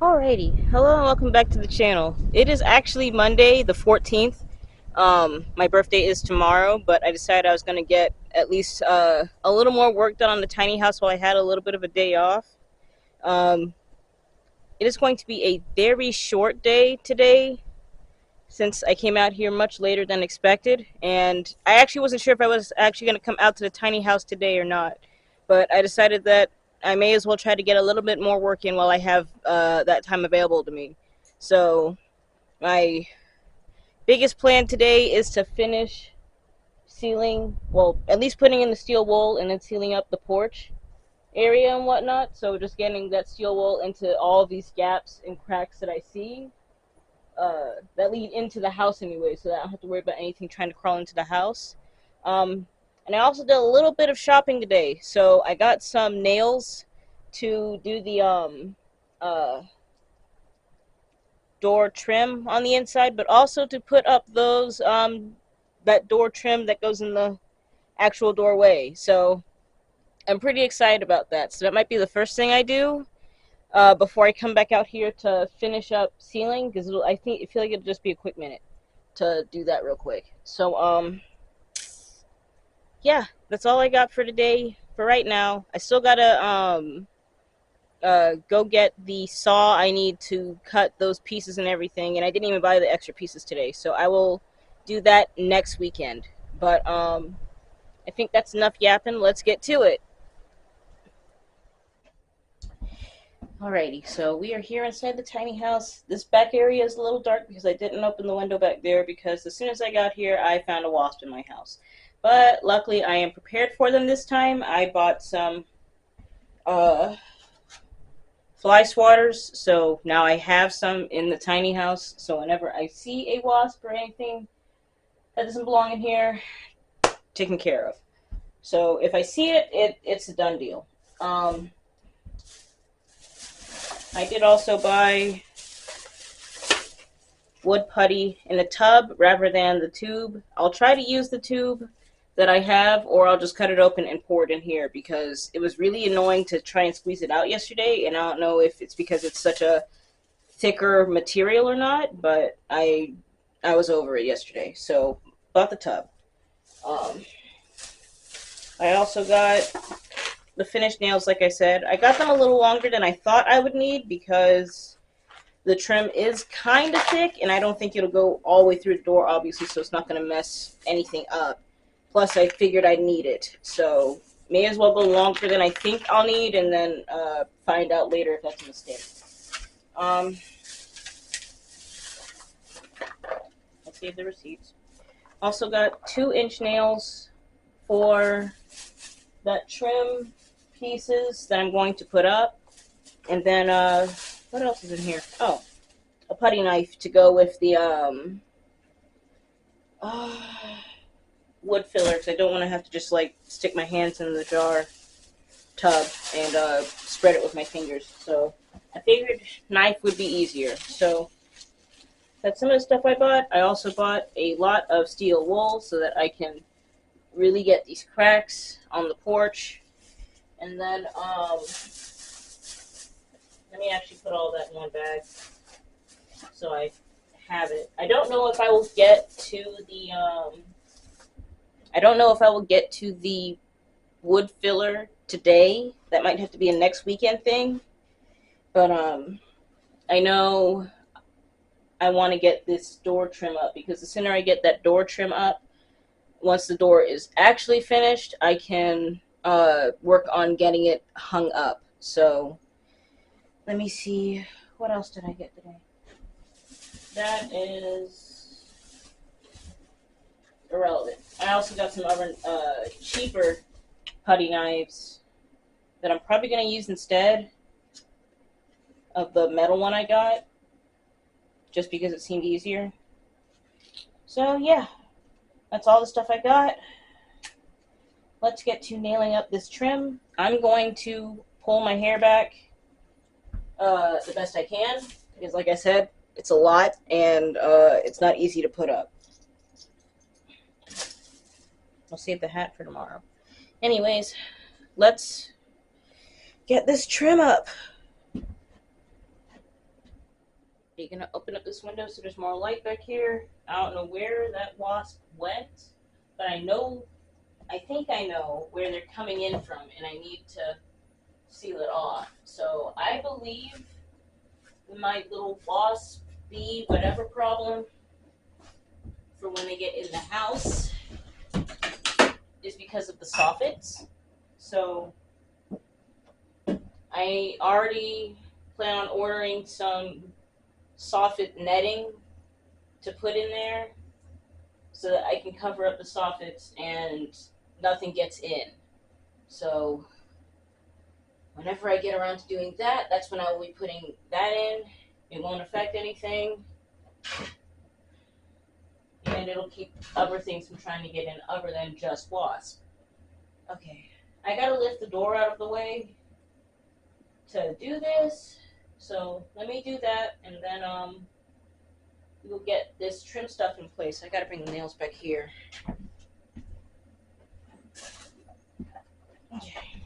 Alrighty, hello and welcome back to the channel. It is actually Monday the 14th. My birthday is tomorrow, but I decided I was going to get at least a little more work done on the tiny house while I had a little bit of a day off. Um, it is going to be a very short day today since I came out here much later than expected, and I actually wasn't sure if I was actually going to come out to the tiny house today or not, but I decided that I may as well try to get a little bit more work in while I have that time available to me. So my biggest plan today is to finish sealing, well, at least putting in the steel wool and then sealing up the porch area and whatnot. So just getting that steel wool into all these gaps and cracks that I see that lead into the house anyway, so that I don't have to worry about anything trying to crawl into the house. And I also did a little bit of shopping today, so I got some nails to do the door trim on the inside, but also to put up those that door trim that goes in the actual doorway. So I'm pretty excited about that. So that might be the first thing I do before I come back out here to finish up sealing, because I feel like it'll just be a quick minute to do that real quick. So yeah, that's all I got for today for right now. I still gotta go get the saw I need to cut those pieces and everything, and I didn't even buy the extra pieces today, so I will do that next weekend. But I think that's enough yapping. Let's get to it. Alrighty, so we are here inside the tiny house. This back area is a little dark because I didn't open the window back there, because as soon as I got here I found a wasp in my house. But luckily I am prepared for them this time. I bought some uh, fly swatters, so now I have some in the tiny house, so whenever I see a wasp or anything that doesn't belong in here, taken care of. So if I see it, it's a done deal. I did also buy wood putty in a tub rather than the tube. I'll try to use the tube that I have, or I'll just cut it open and pour it in here, because it was really annoying to try and squeeze it out yesterday, and I don't know if it's because it's such a thicker material or not, but I was over it yesterday, so bought the tub. Um, I also got the finished nails, like I said. I got them a little longer than I thought I would need, because the trim is kind of thick, and I don't think it'll go all the way through the door, obviously, so it's not going to mess anything up. Plus, I figured I'd need it, so may as well go longer than I think I'll need, and then find out later if that's a mistake. Let's save the receipts. Also got 2-inch nails for that trim pieces that I'm going to put up. And then, what else is in here? Oh, a putty knife to go with the wood filler, because I don't want to have to just like stick my hands in the jar tub and spread it with my fingers. So I figured knife would be easier. So that's some of the stuff I bought. I also bought a lot of steel wool so that I can really get these cracks on the porch. And then let me actually put all that in one bag so I have it. I don't know if I will get to the wood filler today. That might have to be a next weekend thing. But I know I want to get this door trim up, because the sooner I get that door trim up, once the door is actually finished, I can work on getting it hung up. So let me see, what else did I get today? That is irrelevant. I also got some other cheaper putty knives that I'm probably going to use instead of the metal one I got, just because it seemed easier. So yeah, that's all the stuff I got. Let's get to nailing up this trim. I'm going to pull my hair back the best I can, because like I said, it's a lot, and it's not easy to put up. I'll save the hat for tomorrow. Anyways, let's get this trim up. You're gonna open up this window so there's more light back here. I don't know where that wasp went, but I think I know where they're coming in from, and I need to seal it off. So I believe my little wasp bee whatever problem for when they get in the house is because of the soffits. So I already plan on ordering some soffit netting to put in there so that I can cover up the soffits and nothing gets in. So whenever I get around to doing that, that's when I will be putting that in. It won't affect anything. And it'll keep other things from trying to get in other than just wasp. Okay, I gotta lift the door out of the way to do this. So let me do that, and then we'll get this trim stuff in place. I gotta bring the nails back here. Okay.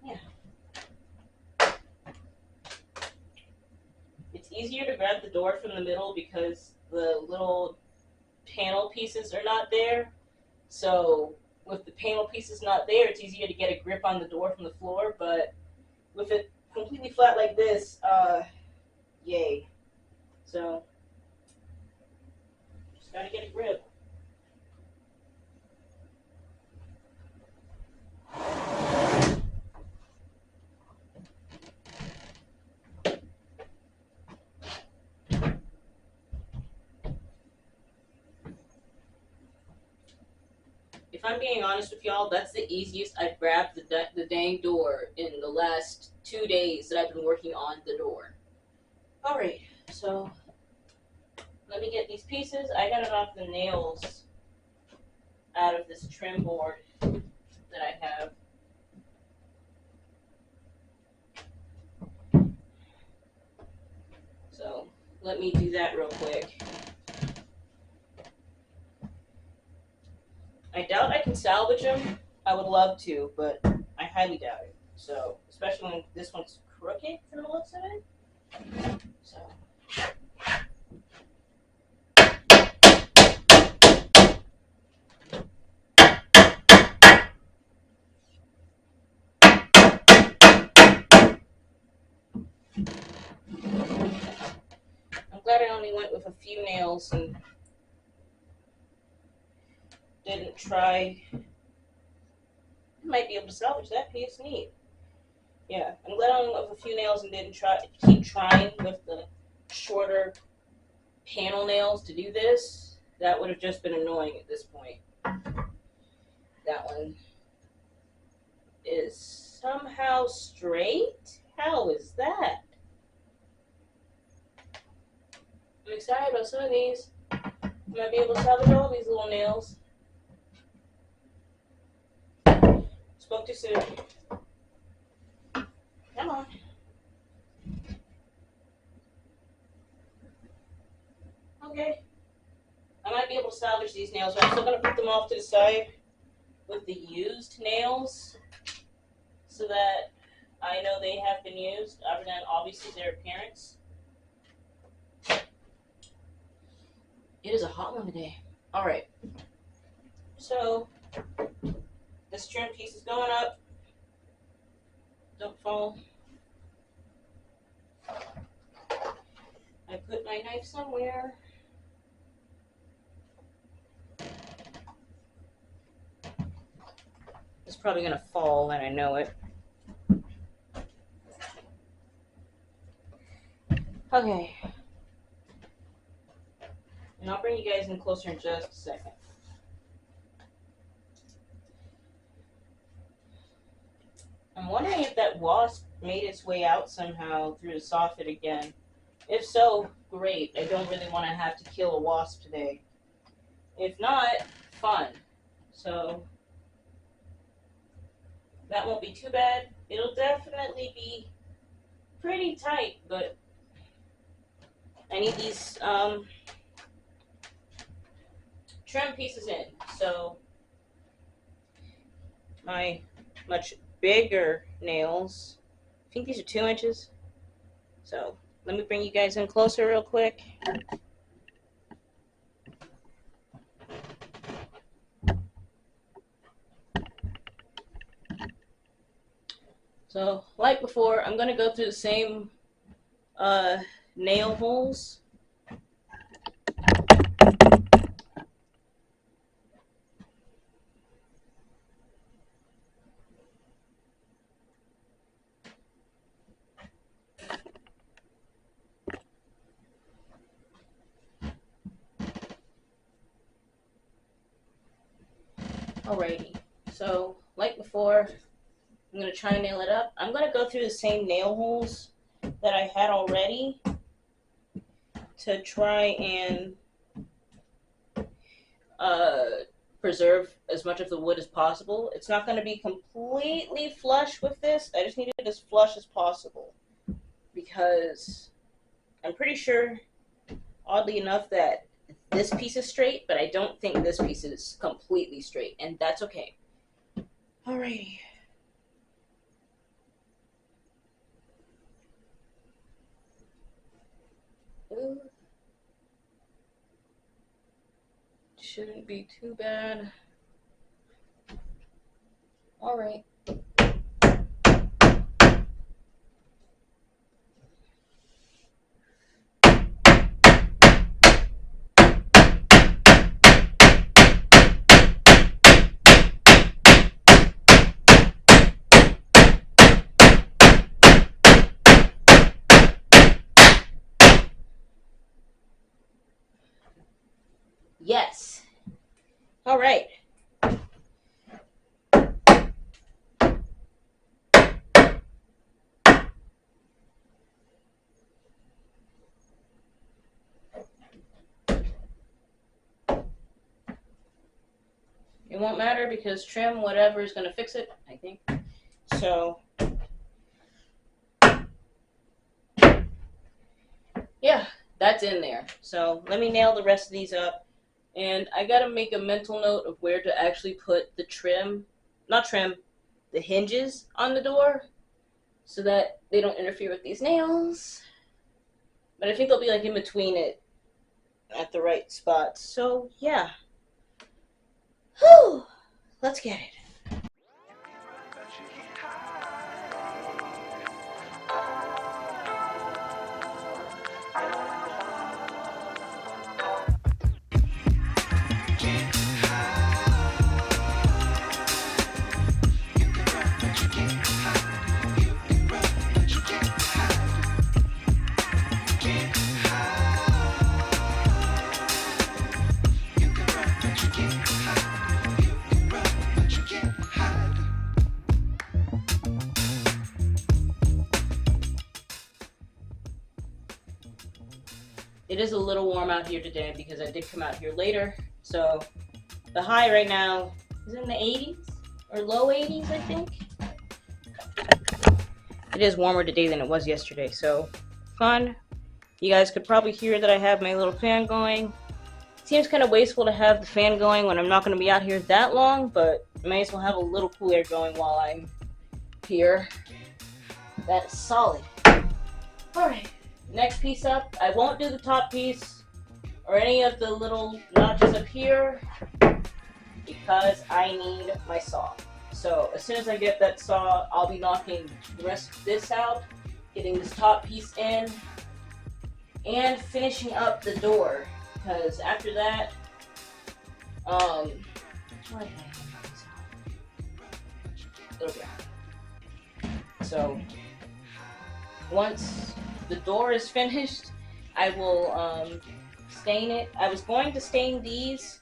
Yeah. It's easier to grab the door from the middle because the little panel pieces are not there. So with the panel pieces not there, it's easier to get a grip on the door from the floor, but with it completely flat like this, yay. So just gotta get a grip. If I'm being honest with y'all, that's the easiest I've grabbed the dang door in the last 2 days that I've been working on the door. Alright, so let me get these pieces. I gotta knock the nails out of this trim board that I have. So let me do that real quick. I doubt I can salvage them. I would love to, but I highly doubt it. So, especially when this one's crooked from the looks of it. So. I'm glad I only went with a few nails and didn't try. I might be able to salvage that piece. Neat. Yeah, I'm glad I only went with a few nails and didn't keep trying with the shorter panel nails to do this. That would have just been annoying at this point. That one is somehow straight? How is that? I'm excited about some of these. I might be able to salvage all these little nails. Spoke too soon. Come on. Okay. I might be able to salvage these nails, but I'm still going to put them off to the side with the used nails so that I know they have been used, other than obviously their appearance. It is a hot one today. Alright. So, this trim piece is going up. Don't fall. I put my knife somewhere. It's probably going to fall, and I know it. Okay. And I'll bring you guys in closer in just a second. I'm wondering if that wasp made its way out somehow through the soffit again. If so, great. I don't really want to have to kill a wasp today. If not, fun. So, that won't be too bad. It'll definitely be pretty tight, but I need these trim pieces in. So, my much bigger nails, I think these are 2 inches. So, Let me bring you guys in closer real quick. So, like before, I'm going to go through the same nail holes. Alrighty, so like before, I'm going to try and nail it up. I'm going to go through the same nail holes that I had already to try and preserve as much of the wood as possible. It's not going to be completely flush with this. I just need it as flush as possible because I'm pretty sure, oddly enough, that this piece is straight, but I don't think this piece is completely straight, and that's okay. Alrighty. Ooh. Shouldn't be too bad. Alright. Yes. All right. It won't matter because trim, whatever, is going to fix it, I think. So, yeah, that's in there. So, let me nail the rest of these up. And I got to make a mental note of where to actually put the the hinges on the door so that they don't interfere with these nails. But I think they'll be like in between it at the right spot. So, yeah. Whew. Let's get it. It is a little warm out here today because I did come out here later. So the high right now is in the 80s or low 80s, I think. It is warmer today than it was yesterday, so fun. You guys could probably hear that I have my little fan going. It seems kind of wasteful to have the fan going when I'm not going to be out here that long, but I may as well have a little cool air going while I'm here. That's solid. Alright. Next piece up, I won't do the top piece or any of the little notches up here because I need my saw. So as soon as I get that saw, I'll be knocking the rest of this out, getting this top piece in, and finishing up the door. Because after that, it'll be out. So once the door is finished, I will stain it. I was going to stain these.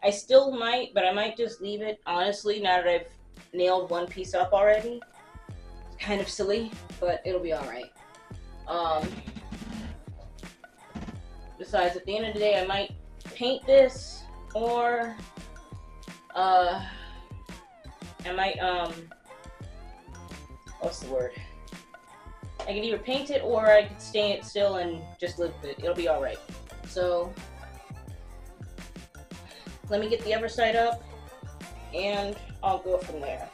I still might, but I might just leave it, honestly, now that I've nailed one piece up already. It's kind of silly, but it'll be alright. Besides, at the end of the day, I might paint this, or I might, what's the word? I could either paint it or I could stain it still and just live with it. It'll be alright. So, let me get the other side up and I'll go from there.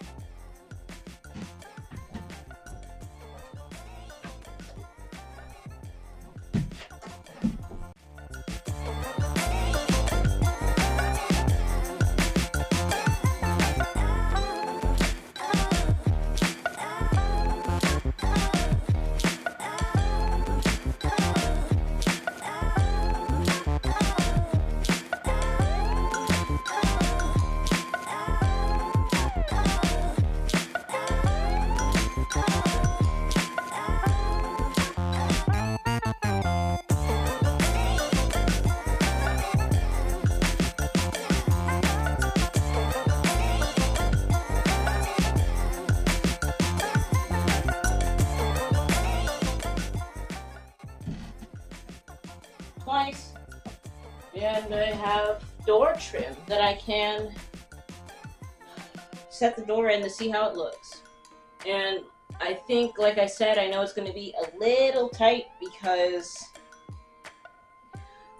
And I have door trim that I can set the door in to see how it looks. And I think, like I said, I know it's going to be a little tight because,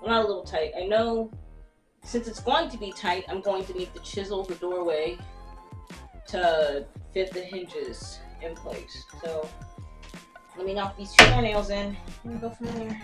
well, not a little tight. I know since it's going to be tight, I'm going to need to chisel the doorway to fit the hinges in place. So let me knock these 2 more nails in and go from there.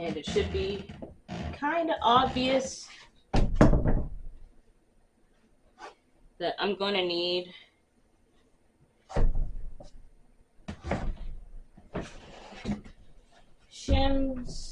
And it should be kind of obvious that I'm going to need shims.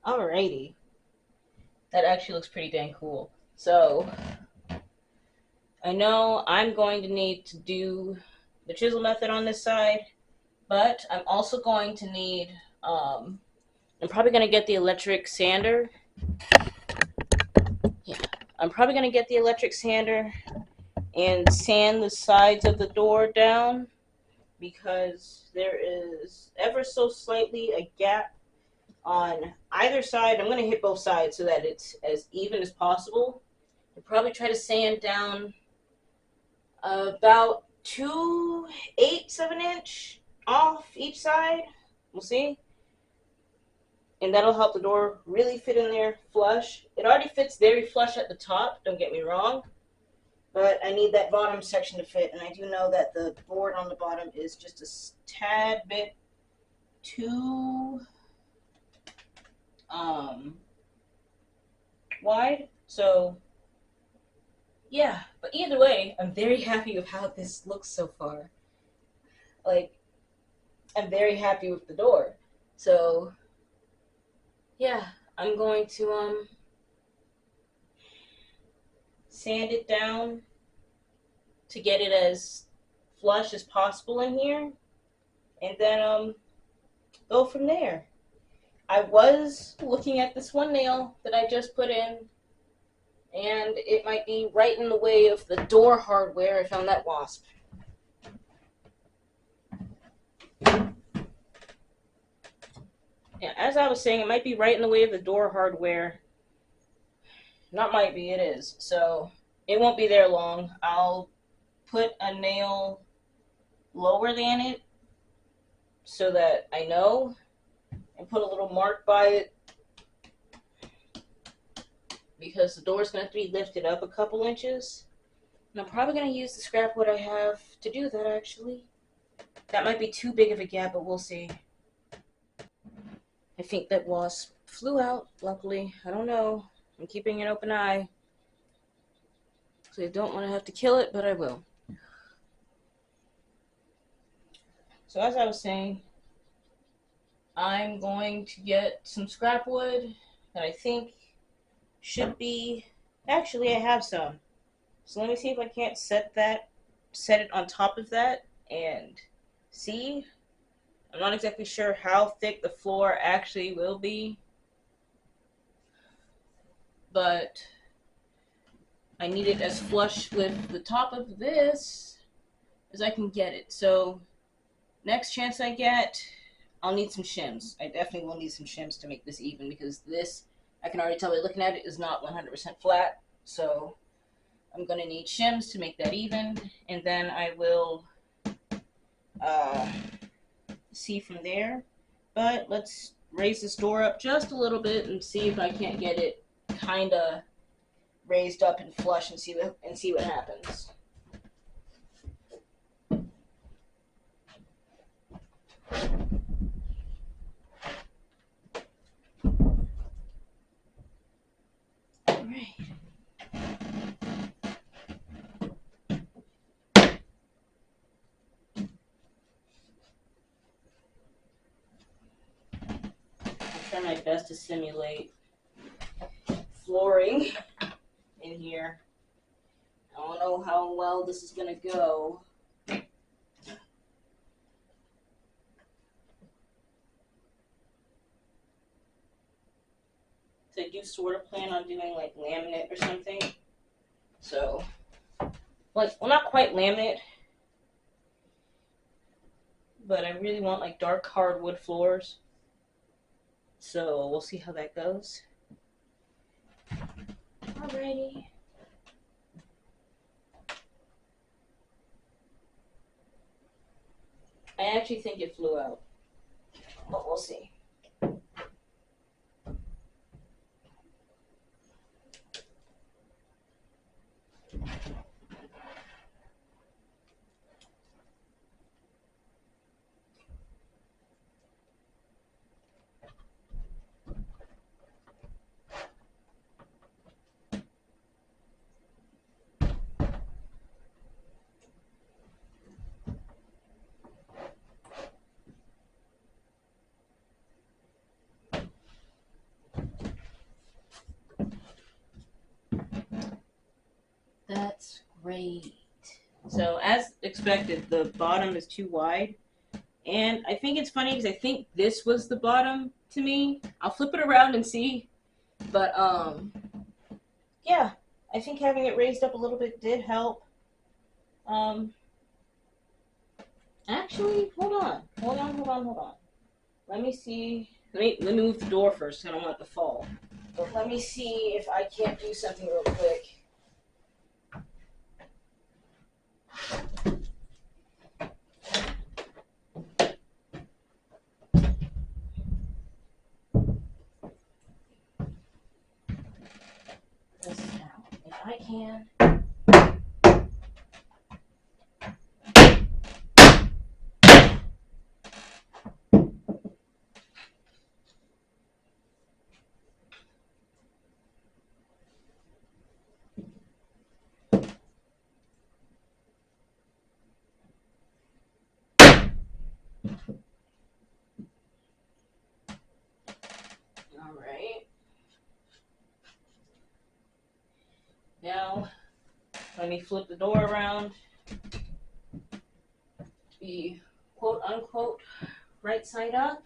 Alrighty. That actually looks pretty dang cool. So I know I'm going to need to do the chisel method on this side, but I'm also going to need, I'm probably going to get the electric sander. Yeah, I'm probably going to get the electric sander and sand the sides of the door down because there is ever so slightly a gap on either side. I'm going to hit both sides so that it's as even as possible. And probably try to sand down about 2/8 of an inch off each side. We'll see. And that'll help the door really fit in there flush. It already fits very flush at the top, don't get me wrong. But I need that bottom section to fit. And I do know that the board on the bottom is just a tad bit too wide. So yeah, but either way, I'm very happy with how this looks so far. Like, I'm very happy with the door. So yeah, I'm going to sand it down to get it as flush as possible in here, and then go from there. I was looking at this one nail that I just put in, and it might be right in the way of the door hardware. I found that wasp. Yeah, as I was saying, it might be right in the way of the door hardware. Not might be, it is. So it won't be there long. I'll put a nail lower than it so that I know, and put a little mark by it, because the door's going to have to be lifted up a couple inches. And I'm probably going to use the scrap wood I have to do that, actually. That might be too big of a gap, but we'll see. I think that wasp flew out, luckily. I don't know. I'm keeping an open eye. So I don't want to have to kill it, but I will. So as I was saying, I'm going to get some scrap wood that I think should be... Actually, I have some. So let me see if I can't set it on top of that and see. I'm not exactly sure how thick the floor actually will be, but I need it as flush with the top of this as I can get it. So next chance I get, I'll need some shims. I definitely will need some shims to make this even, because this, I can already tell by looking at it, is not 100% flat. So I'm going to need shims to make that even, and then I will see from there. But let's raise this door up just a little bit and see if I can't get it kind of raised up and flush, and see what happens. All right. I'll try my best to simulate flooring in here. I don't know how well this is gonna go. So I do sort of plan on doing like laminate or something. So, like, well, not quite laminate, but I really want like dark hardwood floors. So we'll see how that goes. Alrighty. I actually think it flew out, but we'll see. That's great. So as expected, the bottom is too wide. And I think it's funny because I think this was the bottom to me. I'll flip it around and see. But yeah, I think having it raised up a little bit did help. Actually, hold on. Let me see. Let me move the door first. I don't want it to fall. But let me see if I can't do something real quick. This now, if I can. All right. Now, let me flip the door around to be quote unquote right side up.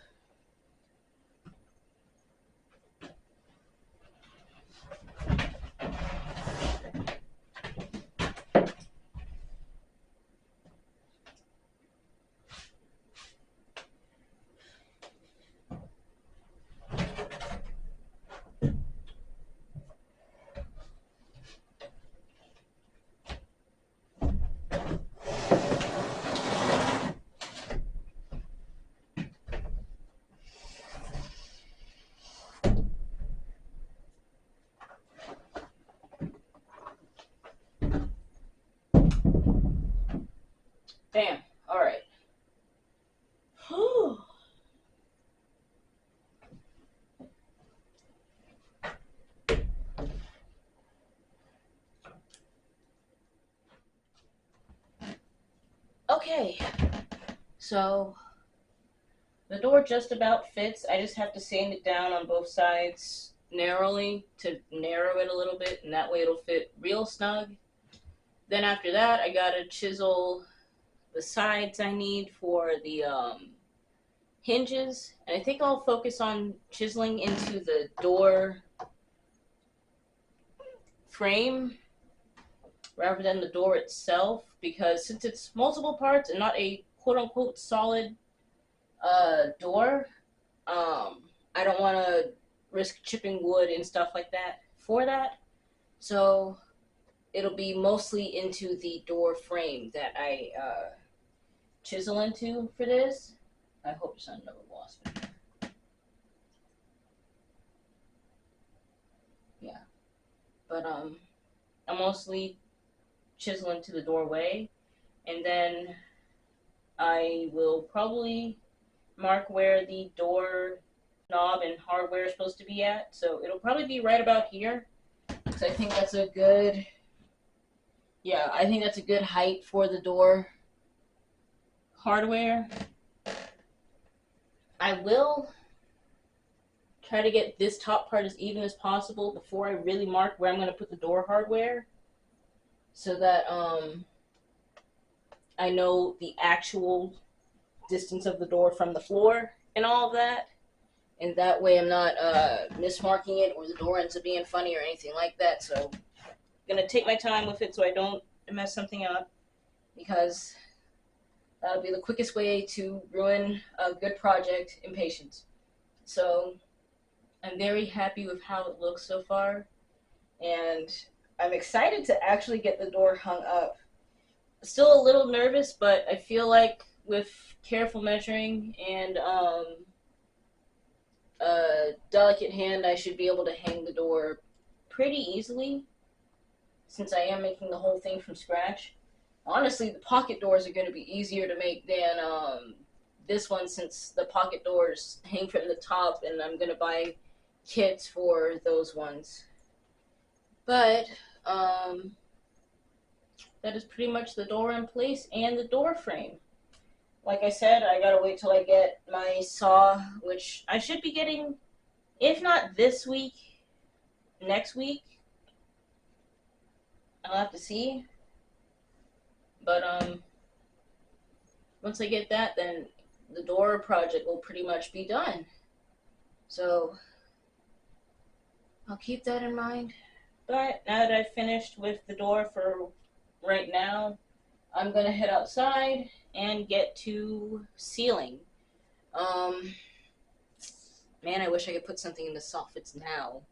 Bam. All right. Whew. Okay. So the door just about fits. I just have to sand it down on both sides narrowly to narrow it a little bit, and that way it'll fit real snug. Then after that, I gotta chisel the sides I need for the hinges, and I think I'll focus on chiseling into the door frame rather than the door itself, because since it's multiple parts and not a quote-unquote solid door. I don't want to risk chipping wood and stuff like that for that. So it'll be mostly into the door frame that I chisel into for this. I hope it's not another wasp. Yeah, but I'm mostly chiseling to the doorway, and then I will probably mark where the door knob and hardware is supposed to be at. So it'll probably be right about here, because I think that's a good, yeah, I think that's a good height for the door hardware. I will try to get this top part as even as possible before I really mark where I'm going to put the door hardware, so that I know the actual distance of the door from the floor and all of that. And that way I'm not mismarking it or the door ends up being funny or anything like that. So I'm going to take my time with it so I don't mess something up, because that'll be the quickest way to ruin a good project, impatience. So I'm very happy with how it looks so far, and I'm excited to actually get the door hung up. Still a little nervous, but I feel like with careful measuring and a delicate hand, I should be able to hang the door pretty easily, since I am making the whole thing from scratch. Honestly, the pocket doors are going to be easier to make than this one, since the pocket doors hang from the top, and I'm going to buy kits for those ones. But that is pretty much the door in place and the door frame. Like I said, I gotta wait till I get my saw, which I should be getting, if not this week, next week. I'll have to see. But once I get that, then the door project will pretty much be done. So I'll keep that in mind. But now that I've finished with the door for right now, I'm gonna head outside and get to sealing. Man, I wish I could put something in the soffits now,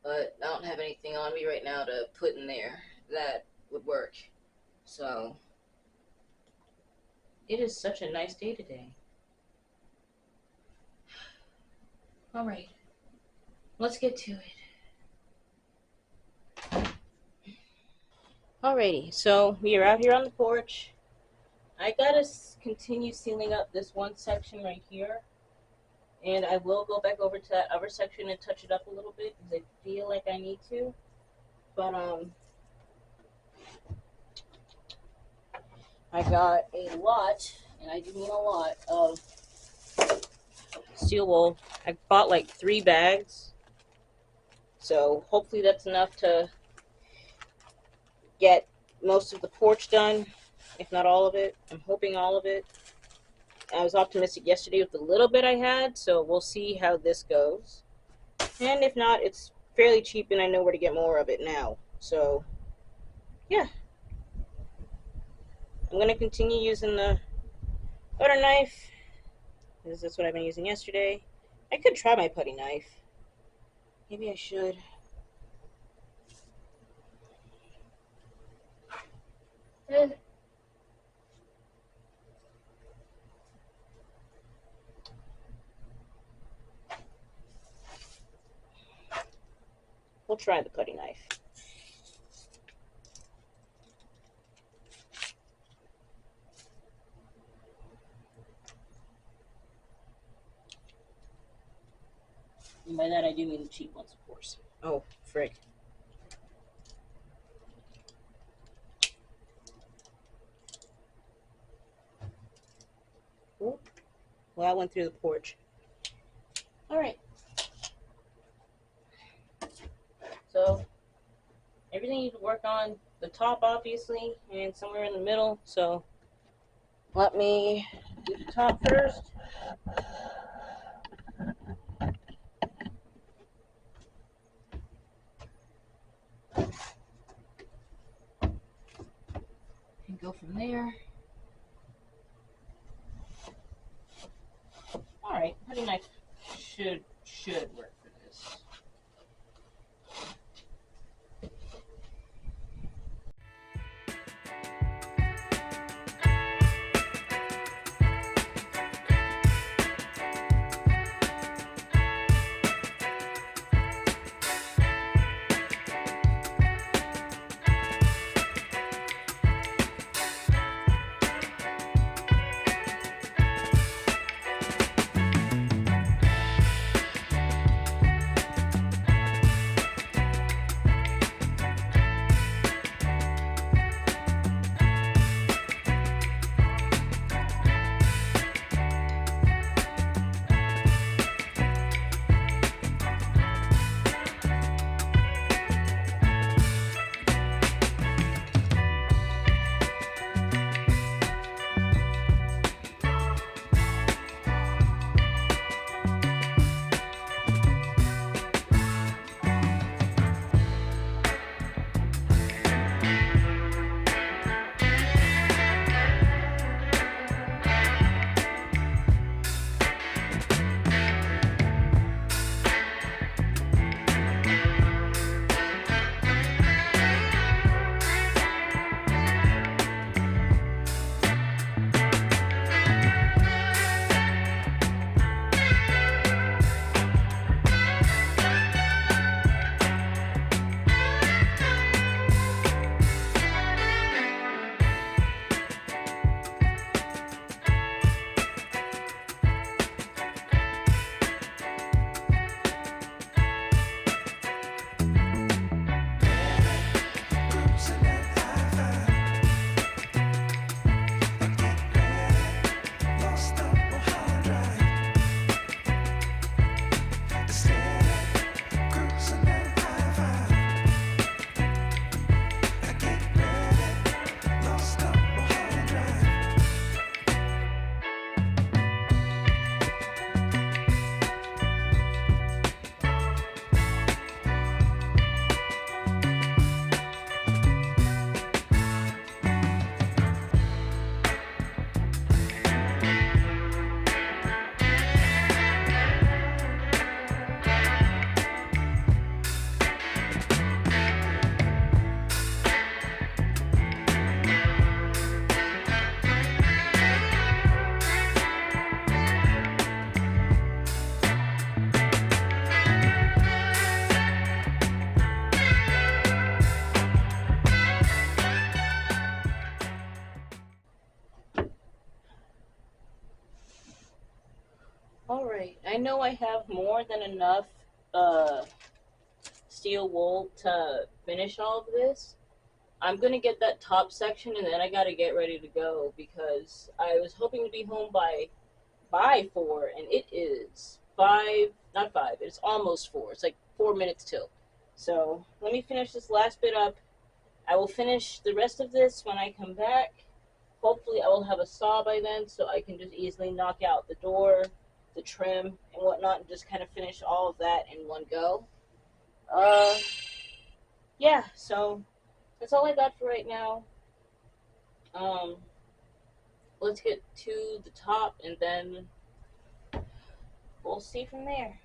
but I don't have anything on me right now to put in there that would work. So it is such a nice day today. All right, let's get to it. Alrighty, so we are out here on the porch. I gotta continue sealing up this one section right here, and I will go back over to that other section and touch it up a little bit because I feel like I need to. But I got a lot, and I do mean a lot, of steel wool. I bought like 3 bags, so hopefully that's enough to get most of the porch done, if not all of it. I'm hoping all of it. I was optimistic yesterday with the little bit I had, so we'll see how this goes. And if not, it's fairly cheap and I know where to get more of it now. So, yeah. I'm going to continue using the butter knife, because that's what I've been using yesterday. I could try my putty knife. Maybe I should. We'll try the putty knife. And by that I do mean the cheap ones, of course. Oh, frick. Ooh. Well, I went through the porch. Alright. So, everything needs to work on the top, obviously, and somewhere in the middle. So, let me do the top first. And go from there. cutting knife should work for this. Alright, I know I have more than enough steel wool to finish all of this. I'm gonna get that top section and then I gotta get ready to go because I was hoping to be home by 4 and it is 5, not 5, it's almost 4. It's like 4 minutes till. So let me finish this last bit up. I will finish the rest of this when I come back. Hopefully I will have a saw by then so I can just easily knock out the door, the trim, and whatnot, and just kind of finish all of that in one go. Yeah, so that's all I got for right now. Let's get to the top and then we'll see from there.